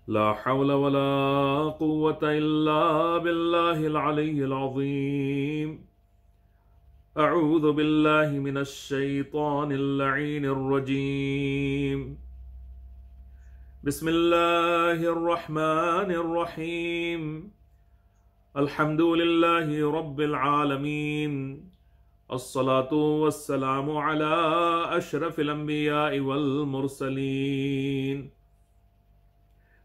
لا حول ولا قوة إلا بالله العلي العظيم. أعوذ بالله من الشيطان اللعين الرجيم. بسم الله الرحمن الرحيم. الحمد لله رب العالمين. الصلاة والسلام على أشرف الأنبياء والمرسلين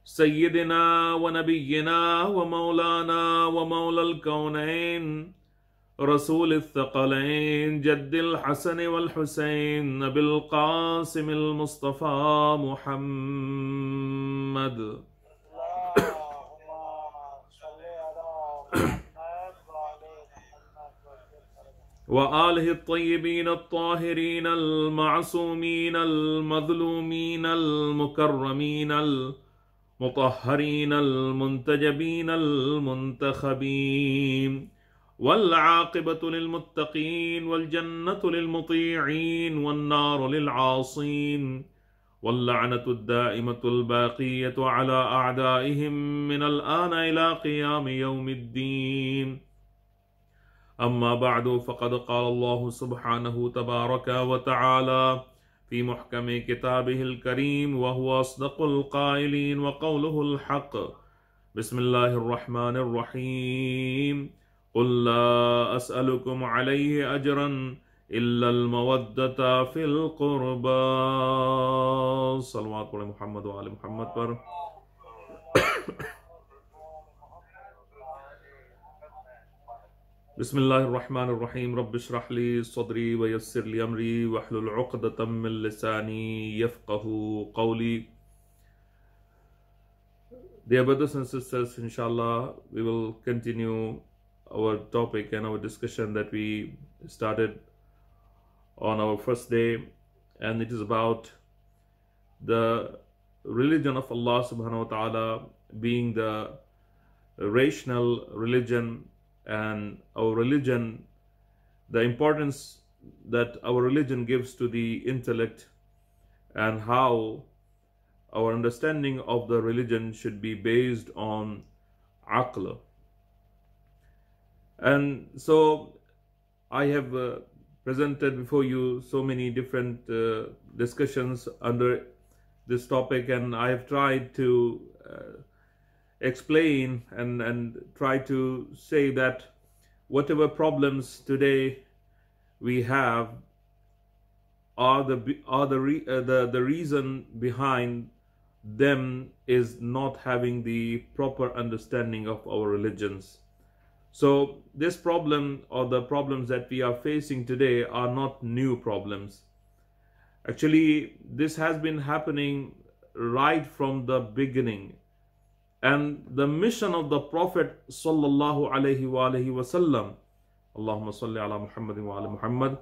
سيدنا ونبينا ومولانا ومولى الكونين رسول الثقلين جد الحسن والحسين أبي القاسم المصطفى محمد وآله الطيبين الطاهرين المعصومين المظلومين المكرمين المطهرين المنتجبين المنتخبين والعاقبة للمتقين والجنة للمطيعين والنار للعاصين واللعنة الدائمة الباقية على أعدائهم من الآن إلى قيام يوم الدين. أما بعد فقد قال الله سبحانه تبارك وتعالى في محكم كتابه الكريم وهو أصدق القائلين وقوله الحق. بسم الله الرحمن الرحيم. قل لا أسألكم عليه أجرا إلا المودة في القربى. صلوات محمد وآل محمد پر. بسم الله الرحمن الرحيم. رب اشرح لي صدري ويسر لي أمري واحلل عقدة من لساني يفقه قولي. Dear brothers and sisters, inshallah, we will continue our topic and our discussion that we started on our first day, and it is about the religion of Allah subhanahu wa ta'ala being the rational religion, and our religion, the importance that our religion gives to the intellect, and how our understanding of the religion should be based on aql. And so I have presented before you so many different discussions under this topic, and I have tried to explain and try to say that whatever problems today we have are the reason behind them is not having the proper understanding of our religions. So this problem, or the problems that we are facing today, are not new problems. Actually, this has been happening right from the beginning. And the mission of the Prophet sallallahu alaihi wasallam, Allahumma salli ala Muhammadin wa ala Muhammad,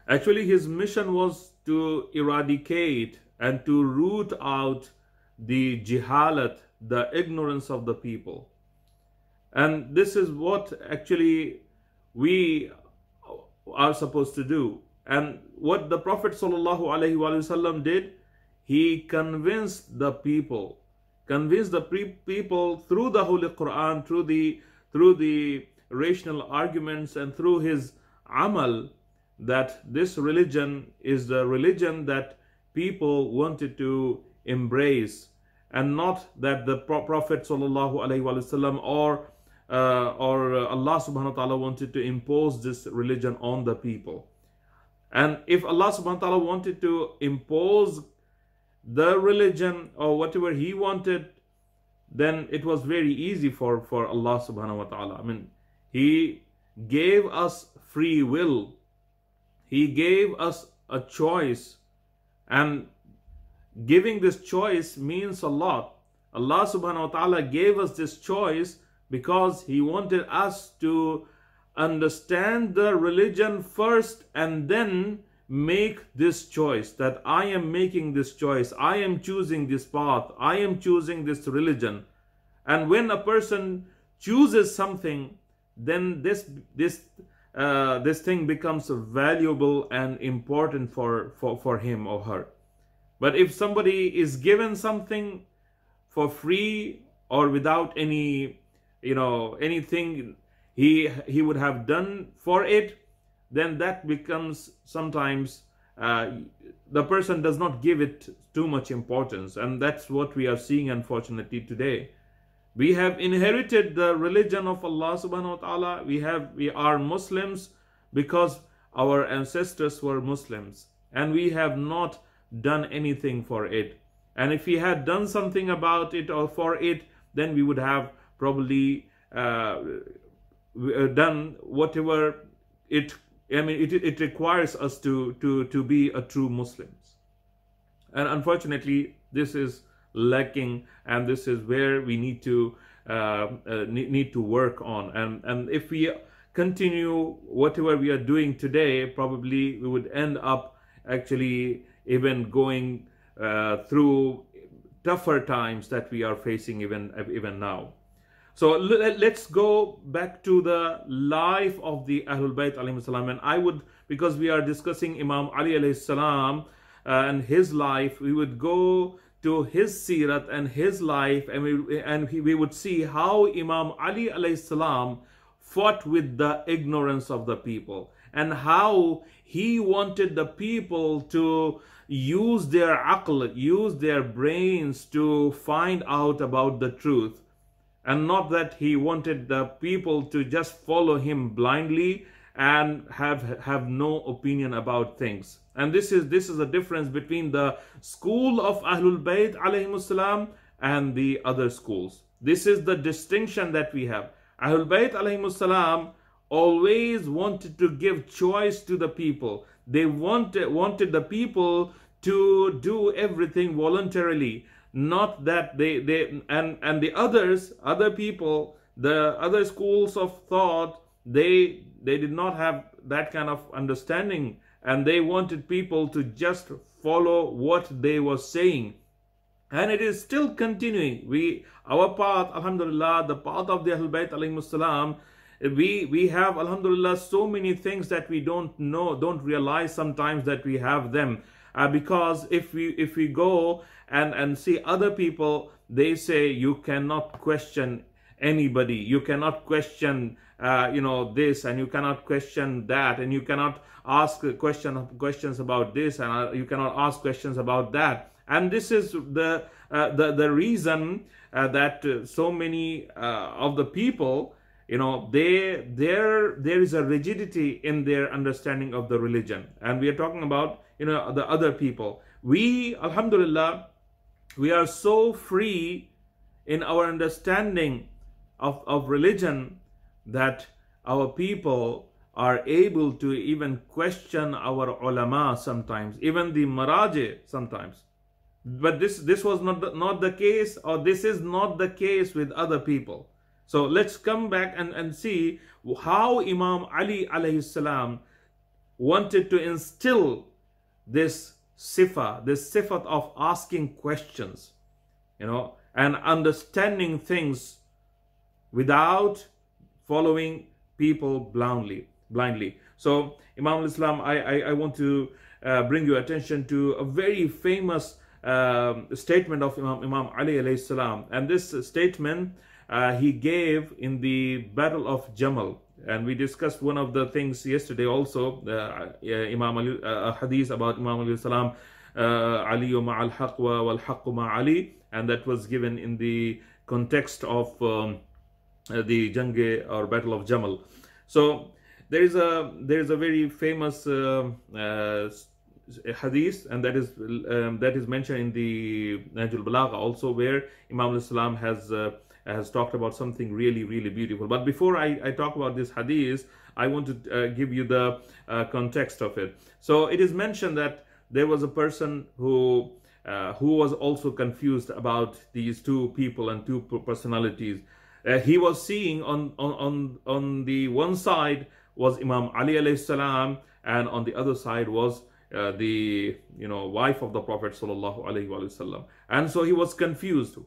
actually his mission was to eradicate and to root out the jihalat, the ignorance of the people. And this is what actually we are supposed to do. And what the Prophet sallallahu alaihi wasallam did, he convinced the people through the Holy Quran, through the rational arguments, and through his amal, that this religion is the religion that people wanted to embrace, and not that the Prophet sallallahu alaihi wasallam or Allah subhanahu wa ta'ala wanted to impose this religion on the people. And if Allah subhanahu wa ta'ala wanted to impose the religion or whatever he wanted, then it was very easy for Allah subhanahu wa ta'ala. I mean, he gave us free will. He gave us a choice, and giving this choice means a lot. Allah subhanahu wa ta'ala gave us this choice because he wanted us to understand the religion first and then make this choice, that I am making this choice, I am choosing this path, I am choosing this religion. And when a person chooses something, then this thing becomes valuable and important for him or her. But if somebody is given something for free or without any, anything he would have done for it, then that becomes sometimes the person does not give it too much importance. And that's what we are seeing, unfortunately, today. We have inherited the religion of Allah subhanahu wa ta'ala. We are Muslims because our ancestors were Muslims, and we have not done anything for it. And if we had done something about it or for it, then we would have probably done whatever it requires us to be a true Muslims. And unfortunately, this is lacking, and this is where we need to work on. And if we continue whatever we are doing today, probably we would end up actually even going through tougher times that we are facing even now. So let's go back to the life of the Ahlul Bayt alayhi salam. And I would, because we are discussing Imam Ali alayhi salam and his life, we would go to his sirat and his life, and we would see how Imam Ali alayhi salam fought with the ignorance of the people, and how he wanted the people to use their aql, use their brains to find out about the truth, and not that he wanted the people to just follow him blindly and have no opinion about things. And this is the difference between the school of Ahlul Bayt alayhimus salam and the other schools. This is the distinction that we have. Ahlul Bayt alayhimus salam always wanted to give choice to the people. They wanted the people to do everything voluntarily, not that and the other people, the other schools of thought, they did not have that kind of understanding, and they wanted people to just follow what they were saying. And it is still continuing. Our path, alhamdulillah, the path of the Ahlul Bayt alayhimus salam, we have, alhamdulillah, so many things that we don't know, don't realize sometimes that we have them. Because if we go and see other people, they say you cannot question anybody, you cannot question this, and you cannot question that, and you cannot ask questions about this, and you cannot ask questions about that. And this is the reason that so many of the people, there is a rigidity in their understanding of the religion. And we are talking about the other people. We, alhamdulillah, we are so free in our understanding of religion that our people are able to even question our ulama sometimes, even the maraji sometimes. But this was not the case, or this is not the case with other people. So let's come back and see how Imam Ali alayhi salam wanted to instill this sifat of asking questions, and understanding things without following people blindly. So Imam al-Islam, I want to bring your attention to a very famous statement of Imam Ali alayhi salam. And this statement he gave in the Battle of Jamal. And we discussed one of the things yesterday also, Imam Ali, hadith about Imam alayhi salam, Ali ma'al haqq wal haqqu ma'ali, and that was given in the context of the Jange or Battle of Jamal. So there is a very famous hadith, and that is mentioned in the Nahjul Balagha also, where Imam al-Islam has talked about something really, really beautiful. But before I talk about this hadith, I want to give you the context of it. So it is mentioned that there was a person who was also confused about these two people and two personalities. He was seeing on the one side was Imam Ali alayhi salam, and on the other side was the wife of the Prophet sallallahu alaihi wasallam. And so he was confused.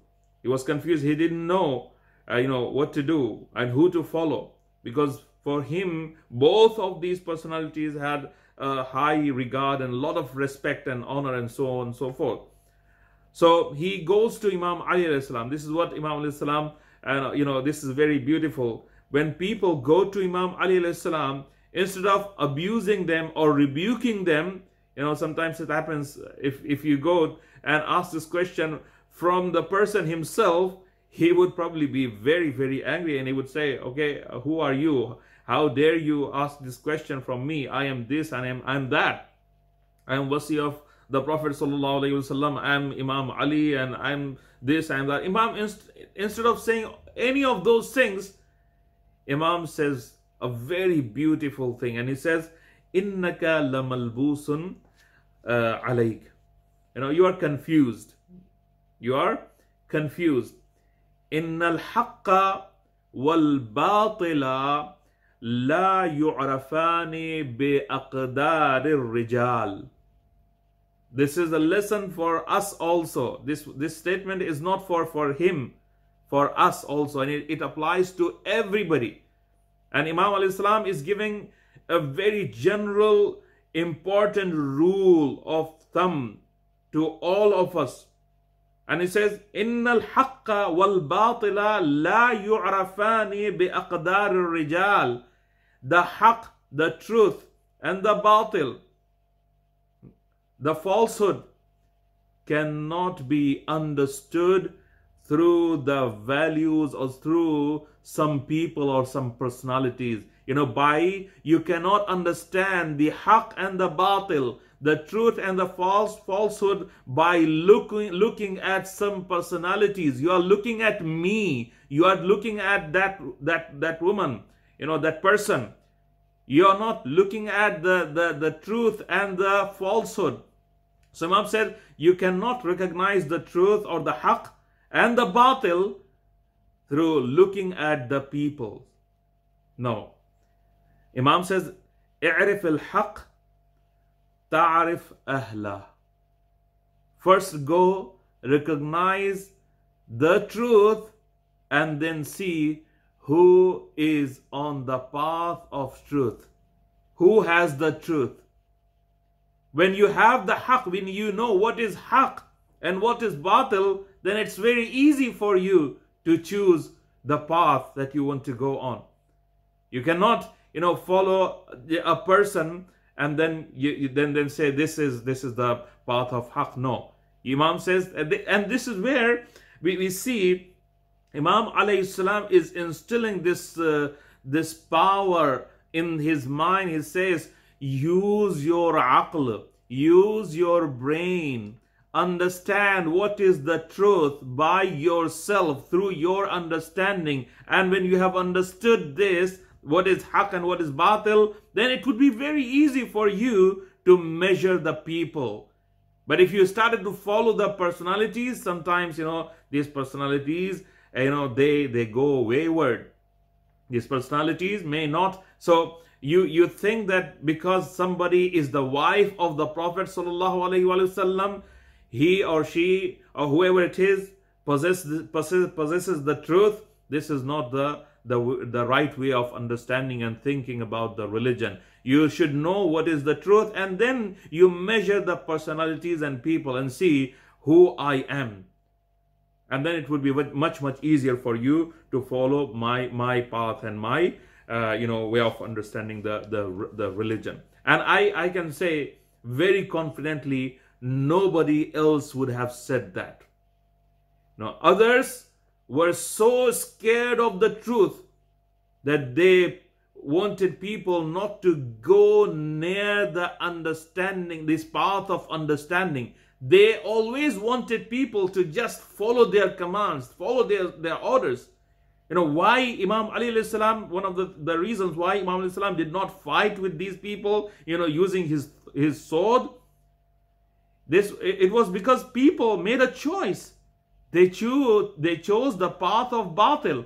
He didn't know what to do and who to follow, because for him both of these personalities had high regard and a lot of respect and honor and so on and so forth. So he goes to Imam Ali alayhi salam. This is what Imam alayhi salam, and this is very beautiful. When people go to Imam Ali alayhi salam, instead of abusing them or rebuking them, sometimes it happens, if you go and ask this question from the person himself, he would probably be very, very angry, and he would say, okay, who are you? How dare you ask this question from me? I am this and I'm that. I am wasi of the Prophet sallallahu alaihi wasallam. I am Imam Ali and I'm this and that. Imam, instead of saying any of those things, Imam says a very beautiful thing, and he says, innaka lamalbusun alayk. You are confused. You are confused. Innal haqqa wal batila la yu'rafani bi aqdarir rijal. This is a lesson for us also. This statement is not for him, for us also, and it applies to everybody. And Imam alayhi salam is giving a very general, important rule of thumb to all of us. And he says, innal haqqa wal batila la yu'rafani bi aqdarir rijal. The haqq, the truth, and the batil, the falsehood, cannot be understood through the values or through some people or some personalities. You cannot understand the haqq and the batil, the truth and the falsehood, by looking at some personalities. You are looking at me. You are looking at that woman, that person. You are not looking at the truth and the falsehood. So Imam said, you cannot recognize the truth or the haqq and the batil through looking at the people. No. Imam says, i'rif al-haqq ta'rif ahla. First go recognize the truth and then see who is on the path of truth. Who has the truth? When you have the haqq, when you know what is haqq and what is batil, then it's very easy for you to choose the path that you want to go on. You cannot, follow a person and then you then say this is the path of haqq. No. Imam says, and this is where we see Imam alayhi salam is instilling this power in his mind. He says, use your aql, use your brain, understand what is the truth by yourself through your understanding. And when you have understood this, what is haqq and what is batil, then it would be very easy for you to measure the people. But if you started to follow the personalities, sometimes, these personalities, they go wayward. These personalities may not. So you think that because somebody is the wife of the Prophet sallallahu alaihi wasallam, he or she or whoever it is possesses the truth. This is not the right way of understanding and thinking about the religion. You should know what is the truth, and then you measure the personalities and people and see who I am. And then it would be much, much easier for you to follow my path and my way of understanding the religion. And I can say very confidently, nobody else would have said that. Now, others were so scared of the truth that they wanted people not to go near the understanding, this path of understanding. They always wanted people to just follow their commands, follow their orders. Why Imam Ali alayhi salam, one of the reasons why Imam alayhi salam did not fight with these people, using his sword, it was because people made a choice. They chose the path of batil,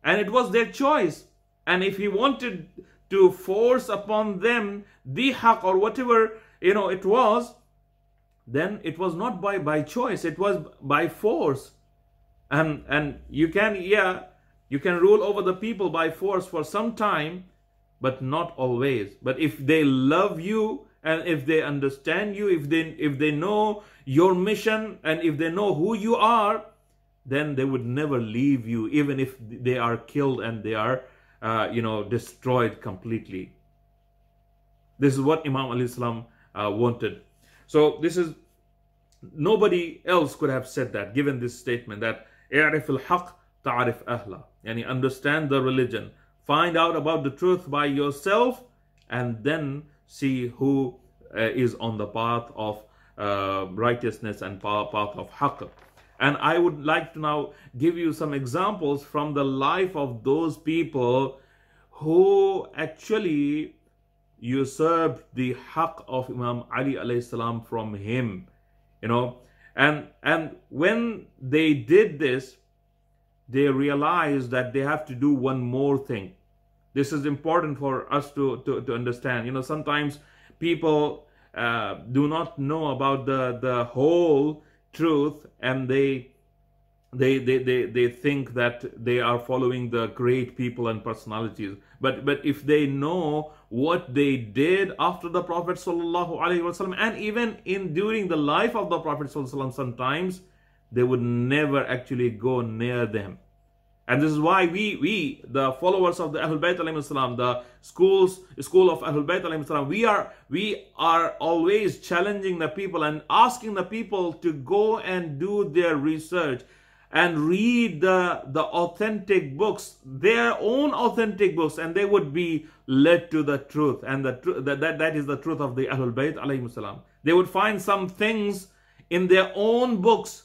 and it was their choice. And if he wanted to force upon them the haqq or whatever it was, then it was not by choice, it was by force. And you can rule over the people by force for some time, but not always. But if they love you, and if they understand you, if they know your mission, and if they know who you are, then they would never leave you, even if they are killed and they are destroyed completely. This is what Imam alayhi salam wanted. So this is, nobody else could have said that, given this statement that "i'rif al-haq ta'rif ahla," yani understand the religion, find out about the truth by yourself, and then see who is on the path of righteousness and path of haqq. And I would like to now give you some examples from the life of those people who actually usurped the haqq of Imam Ali alayhi salam from him, and when they did this, they realized that they have to do one more thing. This is important for us to understand. Sometimes people do not know about the whole truth, and they think that they are following the great people and personalities. But if they know what they did after the Prophet sallallahu alaihi wasallam, and even during the life of the Prophet sallallahu alaihi wasallam, sometimes they would never actually go near them. And this is why we the followers of the Ahlul Bayt alayhim salam, the school of Ahlul Bayt alayhim salam, we are always challenging the people and asking the people to go and do their research and read the authentic books, their own authentic books, and they would be led to the truth. And that is the truth of the Ahlul Bayt alayhim salam. They would find some things in their own books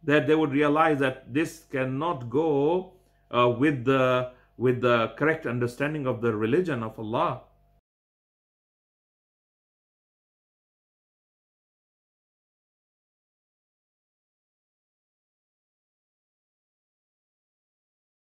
that they would realize that this cannot go with the correct understanding of the religion of Allah.